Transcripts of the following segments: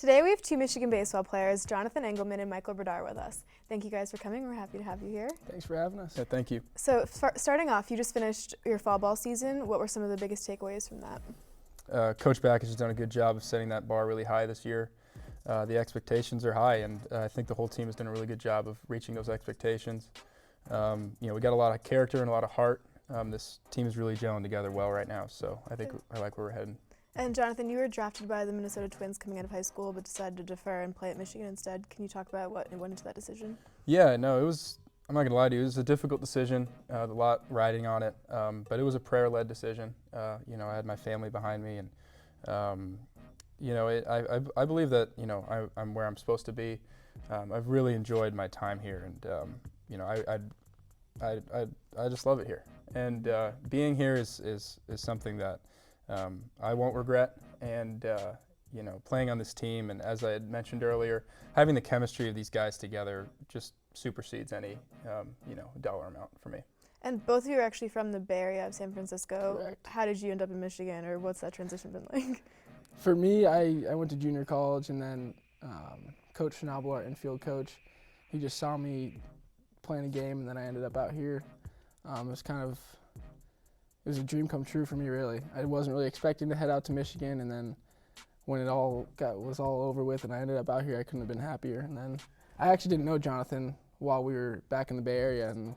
Today we have two Michigan baseball players, Jonathan Engelmann and Michael Brdar, with us. Thank you guys for coming. We're happy to have you here. Thanks for having us. Yeah, thank you. So starting off, you just finished your fall ball season. What were some of the biggest takeaways from that? Coach Back has done a good job of setting that bar really high this year. The expectations are high, and I think the whole team has done a really good job of reaching those expectations. We got a lot of character and a lot of heart. This team is really gelling together well right now, so I think I like where we're heading. And Jonathan, you were drafted by the Minnesota Twins coming out of high school, but decided to defer and play at Michigan instead. Can you talk about what went into that decision? Yeah, no, I'm not going to lie to you, it was a difficult decision, a lot riding on it, but it was a prayer-led decision. I had my family behind me, and I believe that I'm where I'm supposed to be. I've really enjoyed my time here, and I just love it here. And being here is something that I won't regret. And playing on this team, and as I had mentioned earlier, having the chemistry of these guys together just supersedes any dollar amount for me. And both of you are actually from the Bay Area of San Francisco. Correct. How did you end up in Michigan, or what's that transition been like? For me, I went to junior college, and then Coach Schnabel, our infield coach, he just saw me playing a game, and then I ended up out here. It was a dream come true for me, really. I wasn't really expecting to head out to Michigan, and then when it was all over with and I ended up out here, I couldn't have been happier. And then I actually didn't know Jonathan while we were back in the Bay Area, and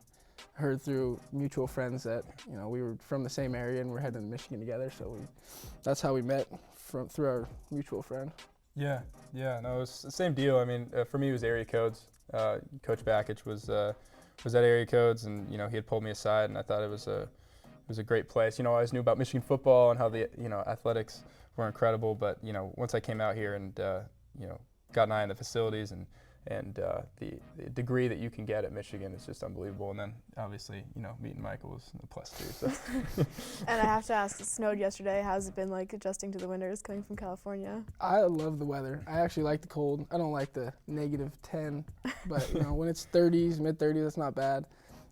heard through mutual friends that we were from the same area and we're heading to Michigan together. So that's how we met through our mutual friend. Yeah, no, it was the same deal. I mean, for me, it was area codes. Coach Backich was at area codes, and he had pulled me aside, and I thought it was a great place. I always knew about Michigan football and how the athletics were incredible, but once I came out here and got an eye on the facilities and the degree that you can get at Michigan is just unbelievable. And then obviously meeting Michael was a plus too. So. And I have to ask, it snowed yesterday. How's it been like adjusting to the winters coming from California? I love the weather. I actually like the cold. I don't like the -10, but when it's 30s, mid-30s, that's not bad.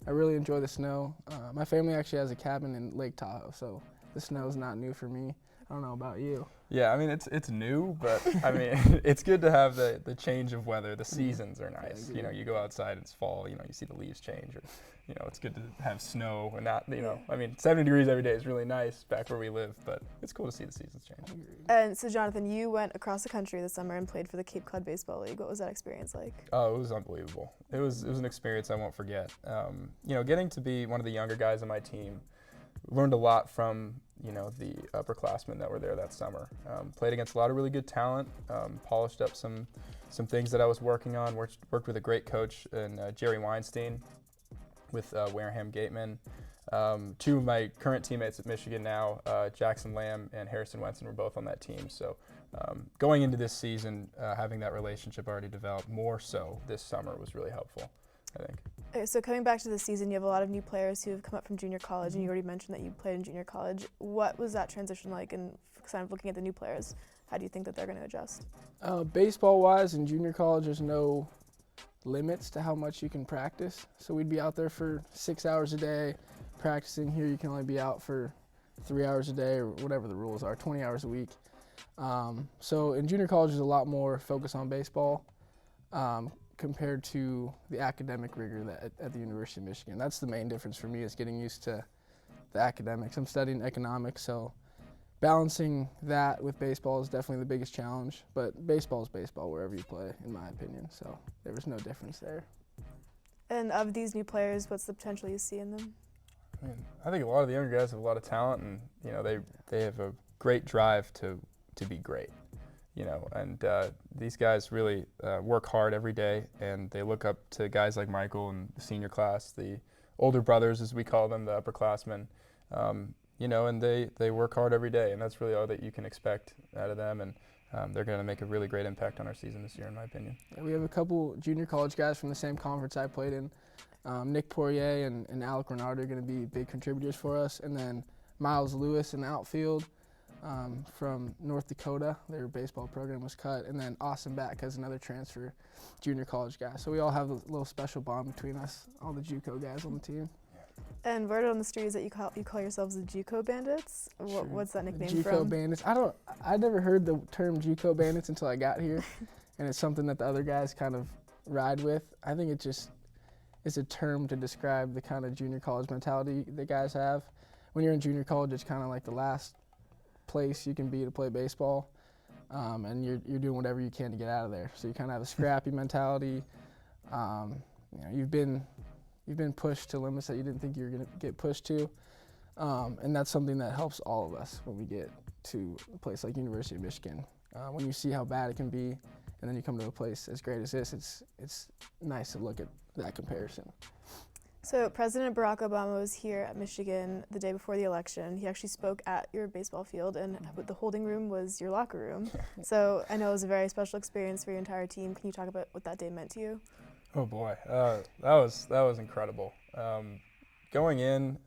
I really enjoy the snow. My family actually has a cabin in Lake Tahoe, so the snow is not new for me. I don't know about you. Yeah, I mean, it's new, but I mean, it's good to have the change of weather. The seasons are nice. You go outside, it's fall, you see the leaves change. Or, it's good to have snow and not, I mean, 70 degrees every day is really nice back where we live, but it's cool to see the seasons change. And so, Jonathan, you went across the country this summer and played for the Cape Cod Baseball League. What was that experience like? Oh, it was unbelievable. It was an experience I won't forget. Getting to be one of the younger guys on my team, learned a lot from the upperclassmen that were there that summer. Played against a lot of really good talent, polished up some things that I was working on, worked with a great coach in Jerry Weinstein, with Wareham Gateman. Two of my current teammates at Michigan now, Jackson Lamb and Harrison Wenson, were both on that team. So going into this season, having that relationship already developed more so this summer was really helpful, I think. Okay, so coming back to the season, you have a lot of new players who have come up from junior college, and you already mentioned that you played in junior college. What was that transition like, and kind of looking at the new players, how do you think that they're going to adjust? Baseball-wise, in junior college, there's no limits to how much you can practice. So we'd be out there for 6 hours a day practicing. Here you can only be out for 3 hours a day, or whatever the rules are, 20 hours a week. So in junior college, there's a lot more focus on baseball compared to the academic rigor at the University of Michigan. That's the main difference for me, is getting used to the academics. I'm studying economics, so balancing that with baseball is definitely the biggest challenge. But baseball is baseball wherever you play, in my opinion, so there was no difference there. And of these new players, what's the potential you see in them? I think a lot of the younger guys have a lot of talent, and they have a great drive to be great. And these guys really work hard every day, and they look up to guys like Michael and the senior class, the older brothers, as we call them, the upperclassmen. And they work hard every day, and that's really all that you can expect out of them. And they're going to make a really great impact on our season this year, in my opinion. Yeah, we have a couple junior college guys from the same conference I played in. Nick Poirier and Alec Renard are going to be big contributors for us, and then Miles Lewis in the outfield. From North Dakota, their baseball program was cut, and then Austin Back has another transfer junior college guy. So we all have a little special bond between us, all the JUCO guys on the team. And word on the street is that you call yourselves the JUCO Bandits. What's that nickname JUCO from? Bandits. I never heard the term JUCO Bandits until I got here, and it's something that the other guys kind of ride with. I think it's a term to describe the kind of junior college mentality that guys have. When you're in junior college, it's kind of like the last place you can be to play baseball, and you're doing whatever you can to get out of there. So you kind of have a scrappy mentality. You've been pushed to limits that you didn't think you were going to get pushed to, and that's something that helps all of us when we get to a place like University of Michigan. When you see how bad it can be, and then you come to a place as great as this, it's nice to look at that comparison. So President Barack Obama was here at Michigan the day before the election. He actually spoke at your baseball field, and the holding room was your locker room. So I know it was a very special experience for your entire team. Can you talk about what that day meant to you? Oh boy, that was incredible. Going in,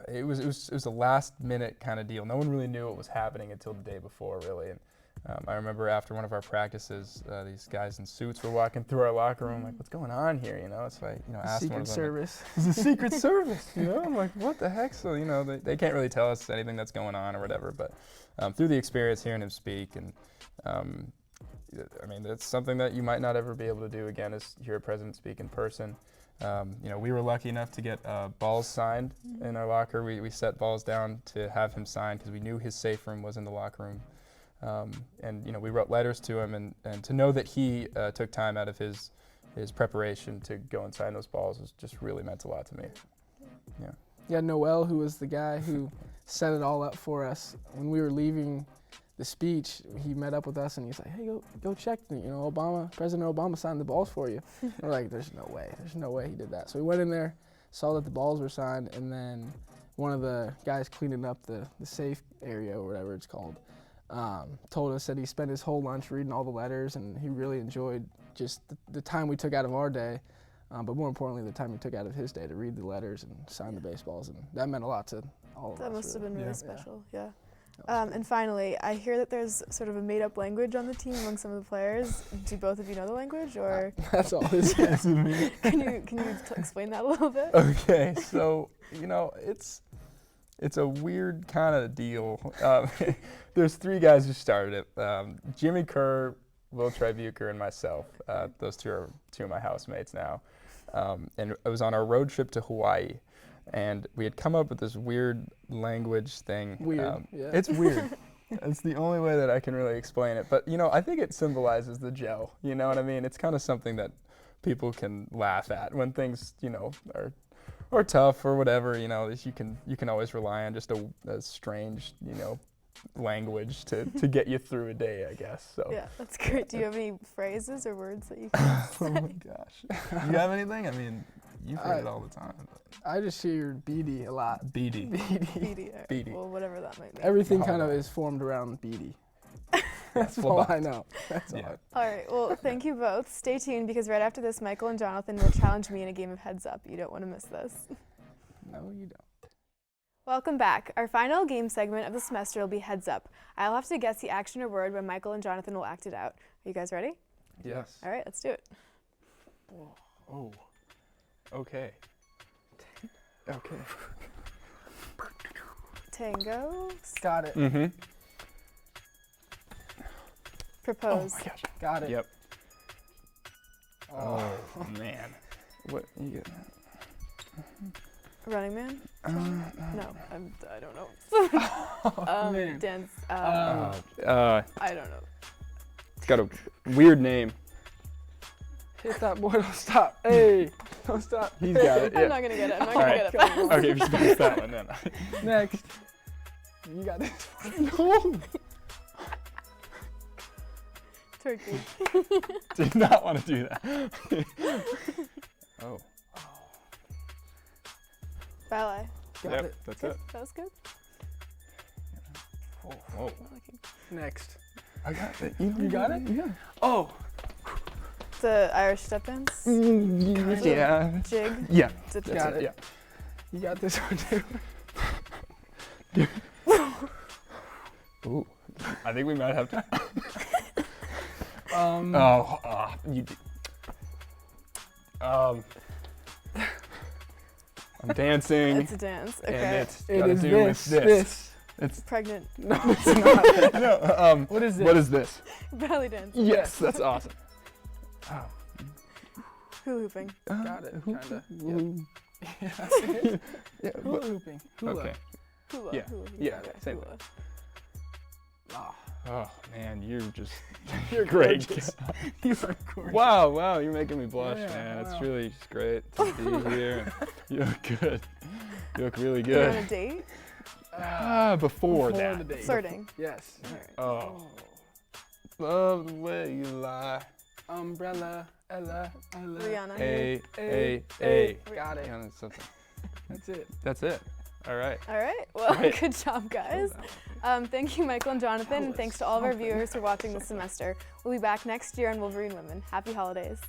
it was a last minute kind of deal. No one really knew what was happening until the day before, really. And I remember after one of our practices, these guys in suits were walking through our locker room, like, what's going on here? So I asked one of them. Secret Service. It's a Secret Service. I'm like, what the heck? So they can't really tell us anything that's going on or whatever. But through the experience, hearing him speak and. That's something that you might not ever be able to do again, is hear a president speak in person. We were lucky enough to get balls signed in our locker. We set balls down to have him signed because we knew his safe room was in the locker room. We wrote letters to him, and to know that he took time out of his preparation to go and sign those balls was just really meant a lot to me. Yeah. Yeah, Noel, who was the guy who set it all up for us, when we were leaving the speech, he met up with us and he's like, hey, go check. President Obama signed the balls for you. We're like, there's no way he did that. So we went in there, saw that the balls were signed, and then one of the guys cleaning up the safe area or whatever it's called told us that he spent his whole lunch reading all the letters, and he really enjoyed just the time we took out of our day, but more importantly, the time he took out of his day to read the letters and sign the baseballs, and that meant a lot to all of us. That must have been really Yeah. special, yeah. And finally, I hear that there's sort of a made-up language on the team among some of the players. Do both of you know the language, or That's all this is. can you explain that a little bit? Okay, so it's a weird kind of deal. There's three guys who started it: Jimmy Kerr, Will Tribuker, and myself. Those two are two of my housemates now. And it was on our road trip to Hawaii, and we had come up with this weird language thing. Weird, yeah. It's weird. It's the only way that I can really explain it. But I think it symbolizes the gel. You know what I mean? It's kind of something that people can laugh at when things, are tough or whatever. You can always rely on just a strange, language to get you through a day, I guess. So. Yeah, that's great. Do you have any phrases or words that you can Oh my gosh. You have anything? I mean, you've heard it all the time. I just hear BD a lot. BD. BD? BD. Well, whatever that might mean. Everything kind of is formed around BD. That's all I know. That's all. All right, well, thank you both. Stay tuned, because right after this, Michael and Jonathan will challenge me in a game of Heads Up. You don't want to miss this. No, you don't. Welcome back. Our final game segment of the semester will be Heads Up. I'll have to guess the action or word when Michael and Jonathan will act it out. Are you guys ready? Yes. All right, let's do it. Oh. Okay. Okay. Tango. Got it. Mm-hmm. Propose. Oh my gosh. Got it. Yep. Oh man. What you get? Running Man? No, I don't know. Man. Dance. I I don't know. It's got a weird name. Hit that boy, don't stop. Hey, don't stop. He's got it. I'm Yeah. not going to get it. I'm not All going right. to get it. Okay, if you pass that one then. Next. You got this. No. Turkey. Did not want to do that. Oh. Ballet. Got Yep, it. that's Good. it. That was good. Oh. Next. I got it. You got it? Yeah. Oh. The Irish step dance. Yeah. Jig. Yeah. That's Got it. Yeah. You got this one too. Ooh. I think we might have to. You. I'm dancing. It's a dance. And Okay. it's It gotta is do this. with this. It's Pregnant. No, it's not. no. What is this? What is this? Belly dance. Yes, that's awesome. Oh. Hula hooping. Got it. Kinda. Ooh. Yep. Yeah, Hula but, hooping. Hula. okay. Hula. Yeah. Hula. Yeah, Okay, same hula. Ah, Oh man, you're just you're great. gorgeous. You are gorgeous. Wow, you're making me blush, Yeah, man. wow. It's really just great to be here. You look good. You look really You're on a good. date? Before the that. date. Flirting. Yes. Oh, love the way you lie. Umbrella, Ella, Ella. Rihanna. Hey. Got it. Yeah, that's something. That's it. That's it. All right. All right. Well, Great. good job, guys. Thank you, Michael and Jonathan, and thanks to all of our viewers for watching this semester. We'll be back next year on Wolverine Women. Happy holidays.